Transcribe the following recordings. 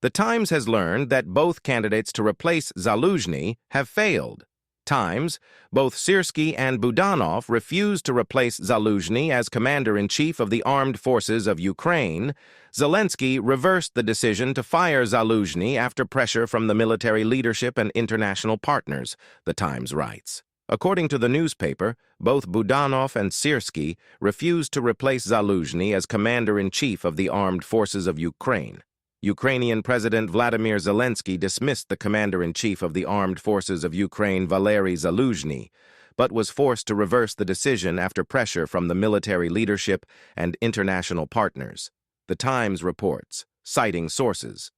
The Times has learned that both candidates to replace Zaluzhny have failed. Times, both Syrsky and Budanov refused to replace Zaluzhny as commander-in-chief of the armed forces of Ukraine. Zelensky reversed the decision to fire Zaluzhny after pressure from the military leadership and international partners, the Times writes. According to the newspaper, both Budanov and Syrsky refused to replace Zaluzhny as commander-in-chief of the armed forces of Ukraine. Ukrainian President Vladimir Zelensky dismissed the commander-in-chief of the armed forces of Ukraine, Valery Zaluzhny, but was forced to reverse the decision after pressure from the military leadership and international partners. The Times reports, citing sources.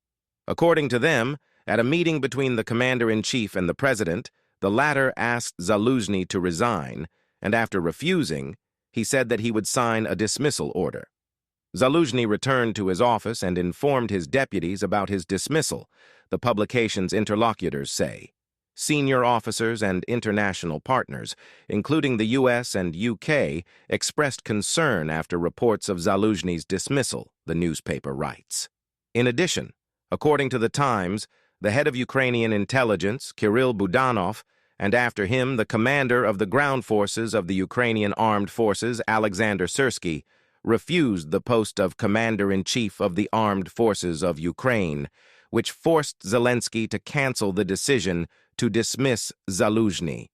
According to them, at a meeting between the commander-in-chief and the president, the latter asked Zaluzhny to resign, and after refusing, he said that he would sign a dismissal order. Zaluzhny returned to his office and informed his deputies about his dismissal, the publication's interlocutors say. Senior officers and international partners, including the US and UK, expressed concern after reports of Zaluzhny's dismissal, the newspaper writes. In addition, according to the Times, the head of Ukrainian intelligence, Kirill Budanov, and after him the commander of the ground forces of the Ukrainian armed forces, Alexander Syrsky, refused the post of commander-in-chief of the armed forces of Ukraine, which forced Zelensky to cancel the decision to dismiss Zaluzhny.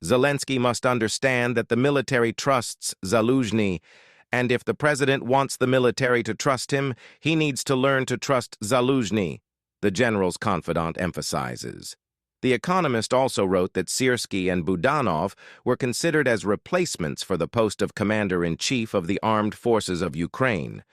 Zelensky must understand that the military trusts Zaluzhny, and if the president wants the military to trust him, he needs to learn to trust Zaluzhny, the general's confidant emphasizes. The Economist also wrote that Syrsky and Budanov were considered as replacements for the post of commander-in-chief of the armed forces of Ukraine.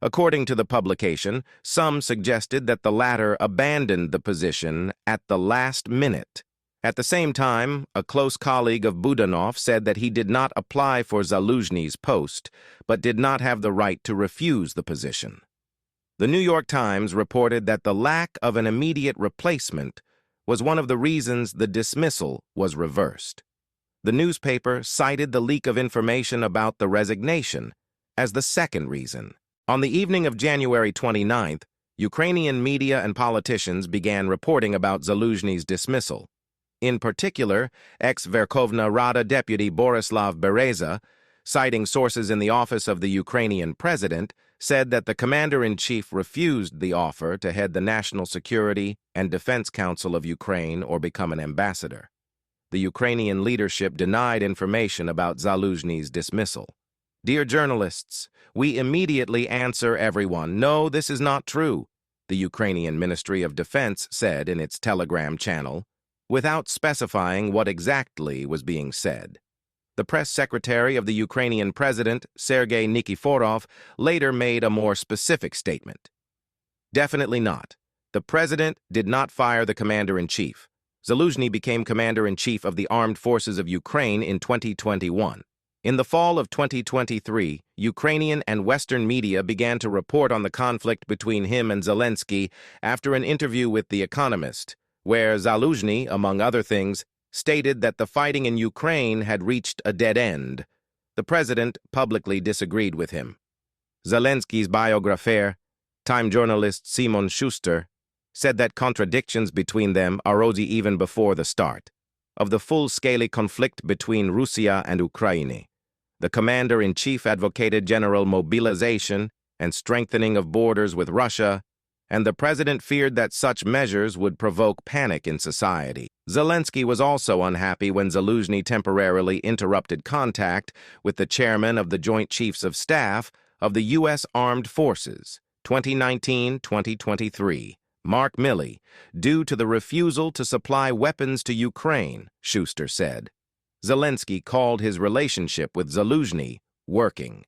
According to the publication, some suggested that the latter abandoned the position at the last minute. At the same time, a close colleague of Budanov said that he did not apply for Zaluzhny's post, but did not have the right to refuse the position. The New York Times reported that the lack of an immediate replacement was one of the reasons the dismissal was reversed. The newspaper cited the leak of information about the resignation as the second reason. On the evening of January 29th, Ukrainian media and politicians began reporting about Zaluzhny's dismissal. In particular, ex-Verkhovna Rada deputy Borislav Bereza, citing sources in the office of the Ukrainian president, said that the commander-in-chief refused the offer to head the National Security and Defense Council of Ukraine or become an ambassador. The Ukrainian leadership denied information about Zaluzhny's dismissal. Dear journalists, we immediately answer everyone, no, this is not true, the Ukrainian Ministry of Defense said in its Telegram channel, without specifying what exactly was being said. The press secretary of the Ukrainian president, Sergei Nikiforov, later made a more specific statement. Definitely not. The president did not fire the commander-in-chief. Zaluzhny became commander-in-chief of the armed forces of Ukraine in 2021. In the fall of 2023, Ukrainian and Western media began to report on the conflict between him and Zelensky after an interview with The Economist, where Zaluzhny, among other things, stated that the fighting in Ukraine had reached a dead end. The president publicly disagreed with him. Zelensky's biographer, Time journalist Simon Schuster, said that contradictions between them arose even before the start of the full-scale conflict between Russia and Ukraine. The commander-in-chief advocated general mobilization and strengthening of borders with Russia, and the president feared that such measures would provoke panic in society. Zelensky was also unhappy when Zaluzhny temporarily interrupted contact with the chairman of the Joint Chiefs of Staff of the U.S. Armed Forces, 2019-2023, Mark Milley, due to the refusal to supply weapons to Ukraine, Schuster said. Zelensky called his relationship with Zaluzhny working.